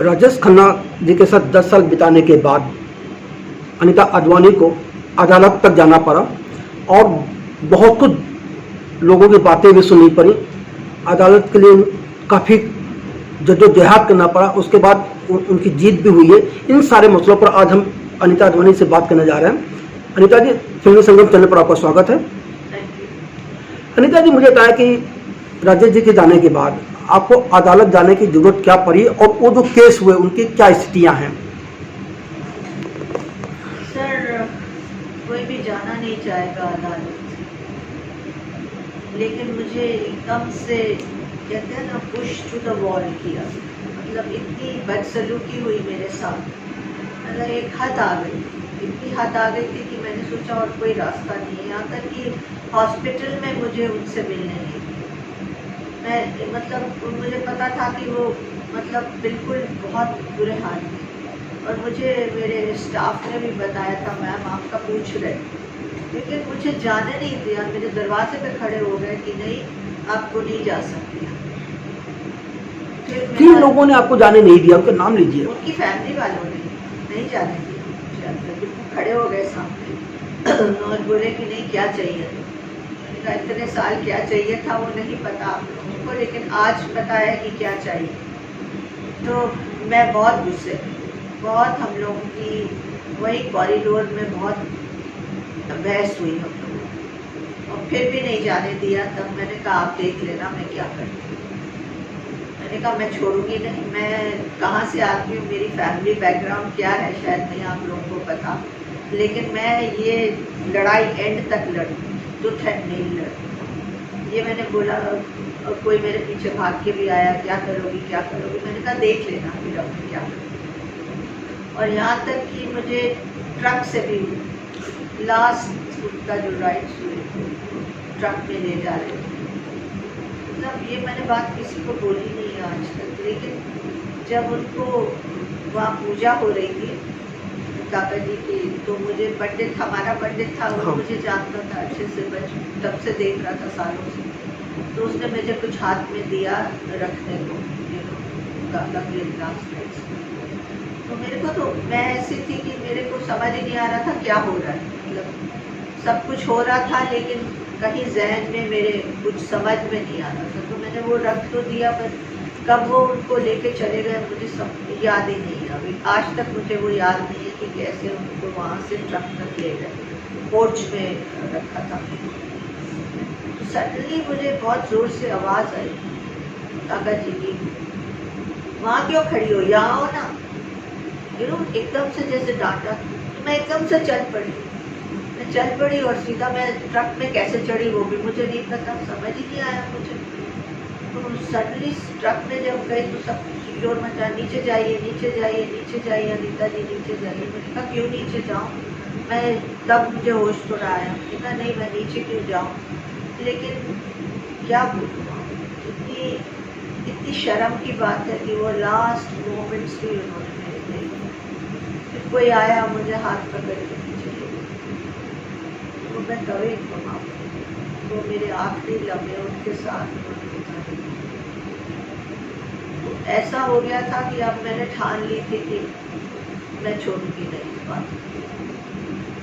राजेश खन्ना जी के साथ 10 साल बिताने के बाद अनीता आडवाणी को अदालत तक जाना पड़ा और बहुत कुछ लोगों की बातें भी सुननी पड़ी। अदालत के लिए काफ़ी जद्दोजहद करना पड़ा, उसके बाद उनकी जीत भी हुई है। इन सारे मसलों पर आज हम अनीता आडवाणी से बात करने जा रहे हैं। अनीता जी, फिल्मी संगम चैनल पर आपका स्वागत है। अनीता जी, मुझे बताया कि राजेश जी के जाने के बाद आपको अदालत जाने की जरूरत क्या पड़ी और वो जो केस हुए उनकी क्या स्थितियां हैं? सर, कोई भी जाना नहीं चाहेगा अदालत, लेकिन मुझे एकदम से कहते हैं ना, पुश टू द वॉल किया। मतलब इतनी बदसलूकी हुई मेरे साथ, मतलब एक हद आ गई, इतनी हद आ गई थी कि मैंने सोचा और कोई रास्ता नहीं है। यहाँ तक कि हॉस्पिटल में मुझे उनसे मिलने नहीं दी। मैं मतलब मुझे पता था कि वो मतलब बिल्कुल बहुत बुरे हाल में, और मुझे मेरे स्टाफ ने भी बताया था, मैम आपका पूछ रहे, लेकिन मुझे जाने नहीं दिया। मेरे दरवाजे पे खड़े हो गए कि नहीं, आपको नहीं जा सकती। किन लोगों ने आपको जाने नहीं दिया? उनका नाम लीजिए। उनकी फैमिली वालों ने नहीं जाने दिया। बिल्कुल खड़े हो गए सामने और बोले कि नहीं, क्या चाहिए? मैंने कहा इतने साल क्या चाहिए था वो नहीं पता आप लोगों को, लेकिन आज पता है कि क्या चाहिए। तो मैं बहुत गुस्से, बहुत हम लोगों की वही कॉरिडोर में बहुत बहस हुई हम लोगों, और फिर भी नहीं जाने दिया। तब मैंने कहा आप देख लेना मैं क्या करती हूँ। मैंने कहा मैं छोड़ूंगी नहीं। मैं कहाँ से आती हूँ, मेरी फैमिली बैकग्राउंड क्या है, शायद नहीं आप लोगों को पता, लेकिन मैं ये लड़ाई एंड तक लड़ी, टूथ एंड नेल लड़ी। ये मैंने बोला, और कोई मेरे पीछे भाग के भी आया, क्या करोगी क्या करोगी? मैंने कहा देख लेना फिर अब क्या करूँ। और यहाँ तक कि मुझे ट्रक से भी लास्ट उनका जो राइड्स हुए ट्रक में ले जा रहे थे। मतलब ये मैंने बात किसी को बोली नहीं है आज तक, लेकिन जब उनको वहाँ पूजा हो रही थी काका जी की, तो मुझे पंडित, हमारा पंडित था, वो मुझे जानता था अच्छे से, तब से देख रहा था सालों से। तो उसने मुझे कुछ हाथ में दिया रखने को, तो मेरे को तो मैं ऐसी थी कि मेरे को समझ ही नहीं आ रहा था क्या हो रहा है। मतलब सब कुछ हो रहा था, लेकिन कहीं जहन में मेरे कुछ समझ में नहीं आ रहा था। तो मैंने वो रख तो दिया, पर कब वो उनको लेके चले गए मुझे सब याद ही नहीं है। अभी आज तक मुझे वो याद नहीं है कि कैसे उनको वहाँ से ट्रक तक ले गए, पोर्च में रखा था। तो सडनली मुझे बहुत ज़ोर से आवाज़ आई काका जी की, वहाँ क्यों खड़ी हो, यहाँ हो ना। एकदम से जैसे डांटा, तो मैं एकदम से चल पड़ी और सीधा मैं ट्रक में कैसे चढ़ी वो भी मुझे नहीं पता, समझ ही नहीं आया मुझे। तो सडनली ट्रक में जब गए तो सब जोर मचा, नीचे जाइए नीचे जाइए नीचे जाइए, अनीता जी नीचे जाइए। मैंने कहा क्यों नीचे जाऊँ? मैं तब मुझे होश थोड़ा आया, कहा नहीं मैं नीचे क्यों जाऊँ। लेकिन क्या बोलूँ, इतनी शर्म की बात है कि वो लास्ट मोमेंट्स भी उन्होंने मेरे देखे। फिर कोई आया मुझे हाथ पकड़ के नीचे ले गया, तो मैं कभी तो मेरे आखिरी लम्हे उनके साथ तो ऐसा हो गया था कि अब मैंने ठान ली थी कि मैं छोड़ूंगी नहीं इस बात।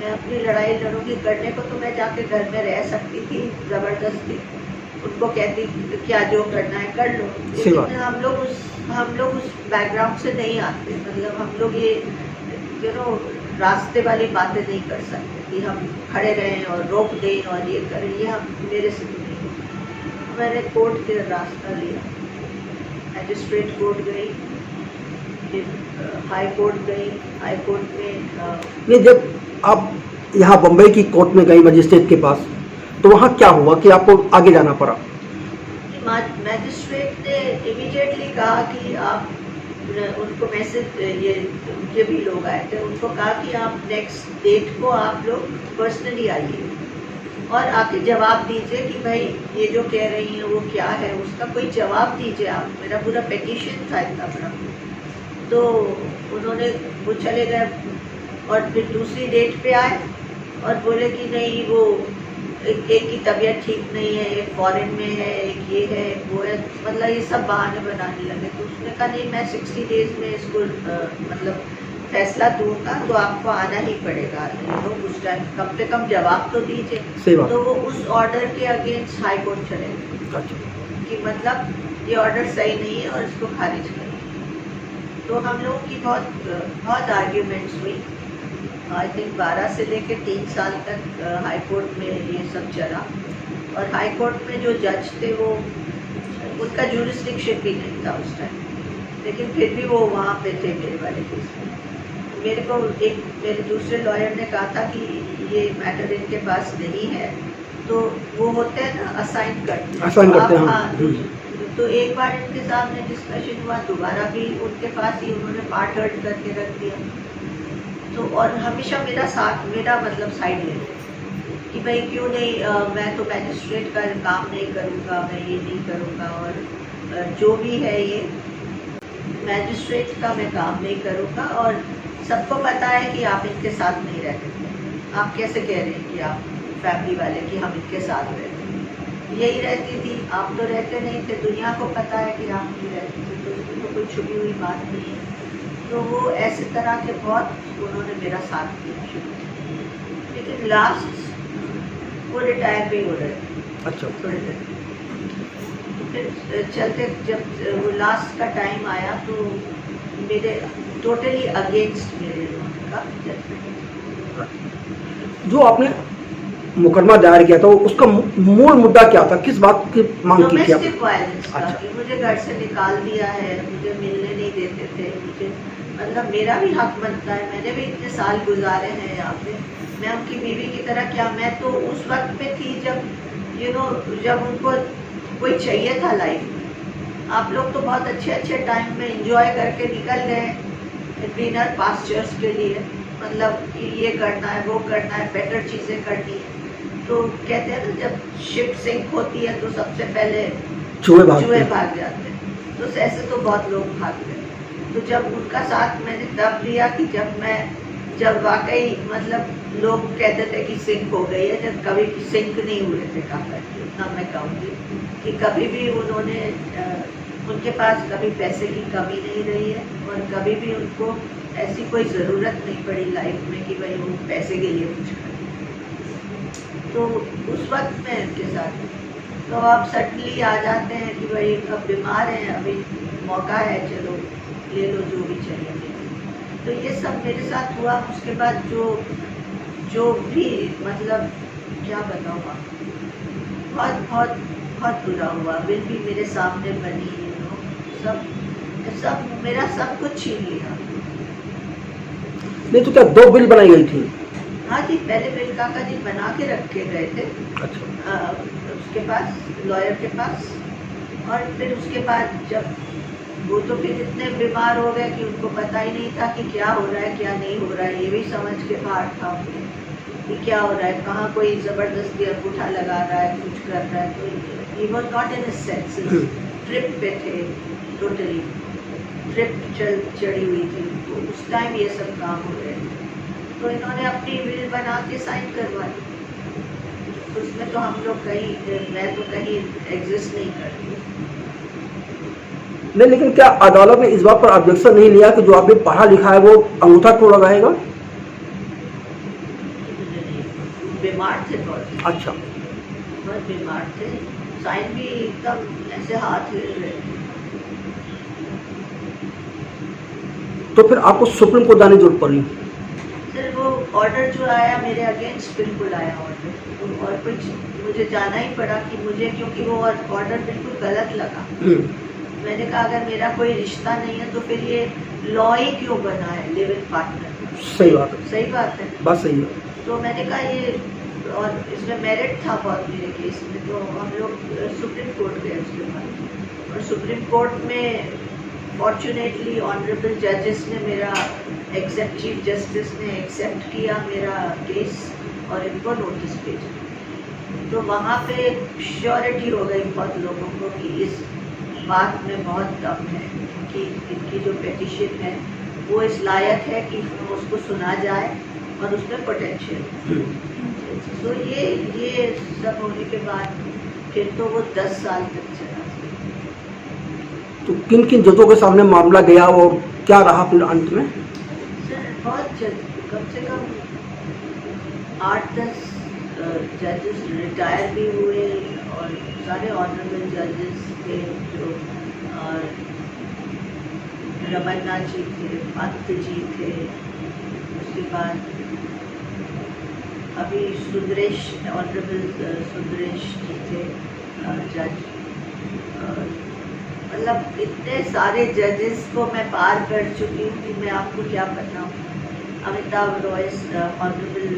मैं अपनी लड़ाई लड़ूंगी। करने को तो मैं जाके घर में रह सकती थी ज़बरदस्ती, उनको कहती क्या जो करना है कर लो, लेकिन हम लोग उस बैकग्राउंड से नहीं आते। मतलब हम लोग ये रास्ते वाली बातें नहीं कर सकते कि हम खड़े रहें और रोक दें और ये करें, ये हम मेरे से नहीं। मैंने कोर्ट के रास्ता लिया, मैजिस्ट्रेट कोर्ट गई, फिर हाई कोर्ट गई। हाई कोर्ट में ये जब आप यहाँ बम्बई की कोर्ट में गई मजिस्ट्रेट के पास, तो वहाँ क्या हुआ कि आपको आगे जाना पड़ा? मैजिस्ट्रेट ने इमीडिएटली कहा कि आप उनको मैसेज, ये उनके भी लोग आए थे, उनको कहा कि आप नेक्स्ट डेट को आप लोग पर्सनली आइए और आके जवाब दीजिए कि भाई ये जो कह रही हैं वो क्या है, उसका कोई जवाब दीजिए आप। मेरा पूरा पिटीशन था इतना बड़ा। तो उन्होंने वो चले गए और फिर दूसरी डेट पे आए और बोले कि नहीं वो एक की तबीयत ठीक नहीं है, एक फॉरेन में है, एक ये है, वो है, मतलब ये सब बहाने बनाने लगे। तो उसने कहा नहीं, मैं 60 डेज में इसको मतलब फैसला दूंगा, तो आपको आना ही पड़ेगा। तो उस टाइम कम से कम जवाब तो दीजिए। सही बात। तो वो उस ऑर्डर के अगेंस्ट हाई कोर्ट चले गए अच्छा, कि मतलब ये ऑर्डर सही नहीं है और इसको खारिज करें। तो हम लोगों की बहुत आर्ग्यूमेंट्स हुई। आई थिंक 12 से लेके 3 साल तक हाई कोर्ट में ये सब चला। और हाई कोर्ट में जो जज थे वो, उनका जुरिस्डिक्शन भी नहीं था उस टाइम, लेकिन फिर भी वो वहाँ पे थे मेरे वाले केस में। मेरे को मेरे दूसरे लॉयर ने कहा था कि ये मैटर इनके पास नहीं है, तो वो होते हैं ना असाइन करते हैं। हाँ, तो एक बार इनके सामने डिस्कशन हुआ, दोबारा भी उनके पास ही उन्होंने पार्ट हर्ट करके रख दिया। तो और हमेशा मेरा मतलब साइड लेते कि भाई क्यों नहीं, मैं तो मैजिस्ट्रेट का काम नहीं करूँगा, मैं ये नहीं करूँगा, और जो भी है ये मैजिस्ट्रेट का मैं काम नहीं करूँगा। और सबको पता है कि आप इनके साथ नहीं रहते थे, आप कैसे कह रहे हैं कि आप फैमिली वाले कि हम इनके साथ रहते हैं। यही रहती थी, आप तो रहते नहीं थे, दुनिया को पता है कि आप नहीं रहते थे, तो उसमें तो कोई छुपी हुई बात नहीं है। तो वो ऐसे तरह के बहुत उन्होंने मेरा साथ दिया शुरू में। लेकिन लास्ट वो रिटायर भी हो रहे थे। अच्छा, थोड़े दिन फिर चलते, जब वो लास्ट का टाइम आया तो मेरे टोटली अगेंस्ट मेरे का जजमेंट। जो आपने मुकदमा दायर किया था उसका मूल मुद्दा क्या था, किस बात की मांग की थी? डोमेस्टिक वायलेंस का, अच्छा। कि मुझे घर से निकाल दिया है, मुझे मिलने नहीं देते थे, मुझे मतलब मेरा भी हक बनता है, मैंने भी इतने साल गुजारे हैं यहाँ पे, मैं उनकी बीवी की तरह क्या, मैं तो उस वक्त पे थी जब जब उनको कोई चाहिए था लाइफ में। आप लोग तो बहुत अच्छे टाइम में एंजॉय करके निकल गए ग्रीनर पास्चर्स के लिए, मतलब कि ये करना है, वो करना है, बेटर चीज़ें करनी है। तो कहते हैं ना, जब शिप सिंक होती है तो सबसे पहले चूहे भाग जाते हैं, तो ऐसे तो बहुत लोग भाग गए। तो जब उनका साथ मैंने तब दिया कि जब वाकई मतलब लोग कहते थे कि सिंक हो गई है, जब कभी सिंक नहीं हुए थे, कहा उतना मैं कहूँगी कि कभी भी उन्होंने उनके पास कभी पैसे की कमी नहीं रही है, और कभी भी उनको ऐसी कोई ज़रूरत नहीं पड़ी लाइफ में कि भाई वो पैसे के लिए कुछ करें। तो उस वक्त में उनके साथ तो आप सडनली आ जाते हैं कि भाई अब बीमार हैं, अभी मौका है, चलो ले लो जो भी चाहिए। तो ये सब मेरे साथ हुआ। उसके बाद जो भी मतलब क्या बताऊँ आपको, बहुत बुरा हुआ। बिल भी मेरे सामने बनी, सब मेरा सब कुछ छीन लिया। नहीं तो क्या 2 बिल बनाई गई थी? हाँ जी, पहले बिल काका जी बना के रखे गए थे। अच्छा। उसके पास, लॉयर के पास, और फिर उसके बाद जब वो तो फिर इतने बीमार हो गए कि उनको पता ही नहीं था कि क्या हो रहा है क्या नहीं हो रहा है, ये भी समझ के बाहर था उनके कि क्या हो रहा है, कहाँ कोई ज़बरदस्ती अंगूठा लगा रहा है, कुछ कर रहा है। तो he was not in his senses, trip पे थे, टोटली ट्रिप चढ़ी हुई थी, तो उस टाइम ये सब काम हो रहे थे। तो इन्होंने अपनी विल बना के साइन करवा दी। उसमें तो हम लोग मैं तो कहीं एग्जिस्ट नहीं करती। नहीं, लेकिन क्या अदालत ने इस बात पर ऑब्जेक्शन नहीं लिया कि जो आपने पढ़ा लिखा है वो अंगूठा क्यों लगाएगा? बीमार थे बहुत। अच्छा। बहुत बीमार थे, साइन भी एकदम ऐसे हाथ हिल रहे थे। तो फिर आपको सुप्रीम कोर्ट जाने की जरूरत पड़ी? सर वो ऑर्डर जो आया मेरे अगेंस्ट बिल्कुल आया ऑर्डर, तो और कुछ मुझे जाना ही पड़ा कि मुझे, क्योंकि वो ऑर्डर बिल्कुल गलत लगा। मैंने कहा अगर मेरा कोई रिश्ता नहीं है तो फिर ये लॉ ही क्यों बना है, लिव इन पार्टनर। सही बात है, सही बात है, बात सही है। तो मैंने कहा ये, और इसमें मेरिट था बहुत मेरे केस में, तो हम लोग सुप्रीम कोर्ट गए उसके बाद। और सुप्रीम कोर्ट में फॉर्चुनेटली ऑनरेबल जजेस ने मेरा चीफ जस्टिस ने एक्सेप्ट किया मेरा केस और इनको नोटिस भेजा। तो वहाँ पे श्योरिटी हो गई बहुत लोगों को कि इस बात में बहुत दम है कि इनकी जो पिटीशन है वो इस लायक है कि उसको सुना जाए और उसमें पोटेंशियल। तो ये सब होने के बाद फिर तो वो 10 साल तक चला। तो किन किन जजों के सामने मामला गया और क्या रहा फिर अंत में? सर बहुत जज, कम से कम 8-10 जजेस रिटायर भी हुए और सारे ऑनरेबल जजेस थे जो रमन्ना जी थे, पंत जी थे, उसके बाद अभी सुंदरेश, ऑनरेबल सुंदरेश जी थे जज। मतलब इतने सारे जजेस को मैं पार कर चुकी हूँ कि मैं आपको क्या बताऊँ। Amitabh Roy, honourable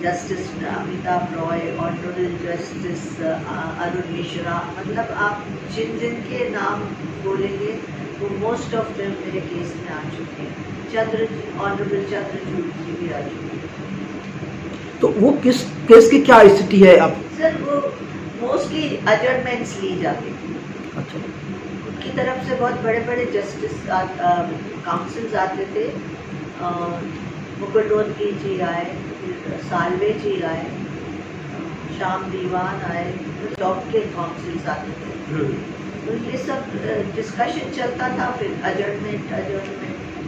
justice Amitabh Roy, honourable justice Arun Mishra, मतलब आप जिन जिन के नाम बोलेंगे वो मोस्ट ऑफ देम मेरे केस में आ चुके हैं। ऑनरेबल चंद्रचूड़ जी भी आ चुके हैं। तो वो किस केस की क्या स्थिति है अब? सर वो मोस्टली अजर्नमेंट्स ली जाती थी। अच्छा, उनकी तरफ से बहुत बड़े बड़े जस्टिस काउंसिल्स आते थे। मुकुल रोहतगी जी आए, फिर सालवे जी आए, श्याम दीवान आए, तो टॉप के काउंसिल्स आते थे। तो ये सब डिस्कशन चलता था। फिर अजर्नमेंट,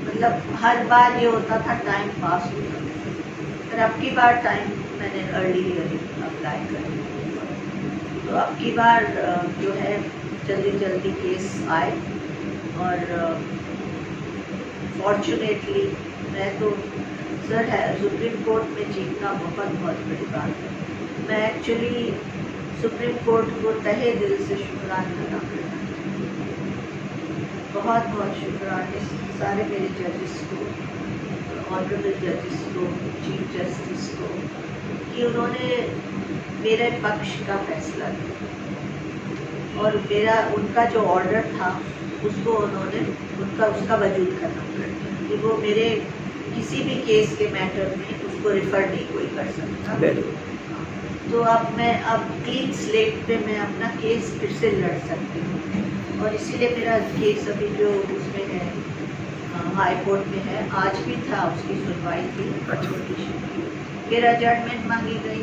मतलब हर बार ये होता था टाइम पास होता था। फिर अब की बार टाइम मैंने अर्ली हियरिंग अप्लाई कर, तो अब की बार जो है जल्दी जल्दी केस आए और फॉर्चुनेटली मैं तो सर है सुप्रीम कोर्ट में जीतना बहुत बड़ी बात है। मैं एक्चुअली सुप्रीम कोर्ट को तहे दिल से शुक्राना अदा करना चाहती हूँ। बहुत शुक्राने सारे मेरे जजेस को, ऑनरेबल जजेस को, चीफ जस्टिस को, कि उन्होंने मेरे पक्ष का फैसला लिया और उनका जो ऑर्डर था उसको उन्होंने उसका वजूद करना पड़ा कि वो मेरे किसी भी केस के मैटर में उसको रिफर नहीं कोई कर सकता। तो अब क्लीन स्लेट पे मैं अपना केस फिर से लड़ सकती हूँ और इसीलिए मेरा केस अभी जो उसमें है हाई कोर्ट में है, आज भी था, उसकी सुनवाई थी, फिर अजर्नमेंट मांगी गई।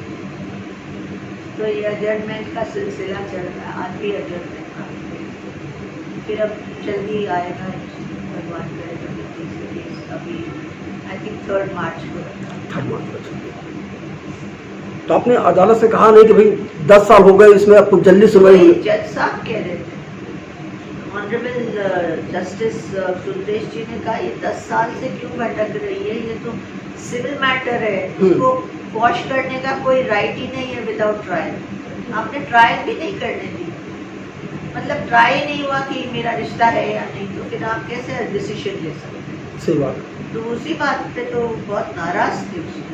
तो ये अजर्नमेंट का सिलसिला चल रहा है, आज भी अजर्नमेंट मांगी गई। फिर अब जल्दी आएगा, भगवान करेगा केस अभी आई थिंक 3 मार्च को रखा। तो आपने अदालत से कहा नहीं कि भाई 10 साल हो गए, इसमें आपको जल्दी सुनवाई हुई? जज साहब कह रहे थे, ऑनरेबल जस्टिस सुंदरेश जी ने कहा ये 10 साल से क्यों भटक रही है, ये तो सिविल मैटर है, उसको वॉश करने का कोई राइट ही नहीं है विदाउट ट्रायल। आपने ट्रायल भी नहीं करने दी, मतलब ट्राई नहीं हुआ कि मेरा रिश्ता है या नहीं, तो फिर आप कैसे डिसीजन ले सकते हैं? सही बात। तो उसी बात पे तो बहुत नाराज थे उसमें।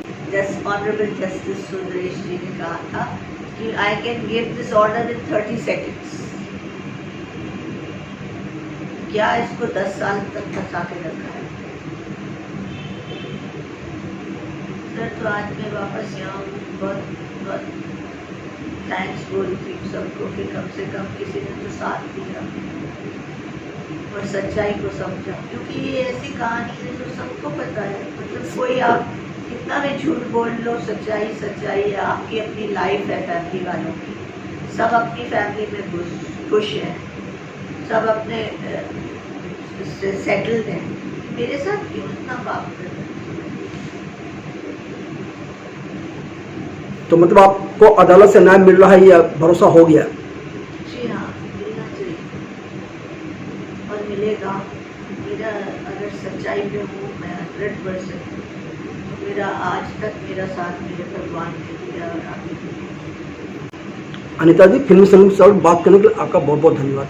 ऑनरेबल जस्टिस सुंदरेश जी ने कहा था कि I can give this order in 30 seconds. क्या इसको 10 साल तक फंसा के रखा है? सर तो आज मैं वापस यहाँ बहुत थैंक्स बोल थी सबको कि कम से कम किसी ने तो साथ दिया और सच्चाई को समझा, क्योंकि ये ऐसी कहानी है जो सबको पता है। मतलब कोई आप कितना भी झूठ बोल लो, सच्चाई है। आपकी अपनी लाइफ है, फैमिली वालों की, सब अपनी फैमिली में खुश हैं, सब अपने सेटल्ड हैं। मेरे साथ क्यों इतना बात कर रहे हैं? तो मतलब आपको अदालत से न्याय मिल रहा है या भरोसा हो गया? जी हाँ, मिलना चाहिए और मिलेगा। मेरा अगर सच्चाई पे हूँ मैं 100%, तो मेरा आज तक मेरा साथ मेरे भगवान ने दिया और आगे भी। अनीता जी, फिल्मी संगम से बात करने के लिए आपका बहुत बहुत धन्यवाद।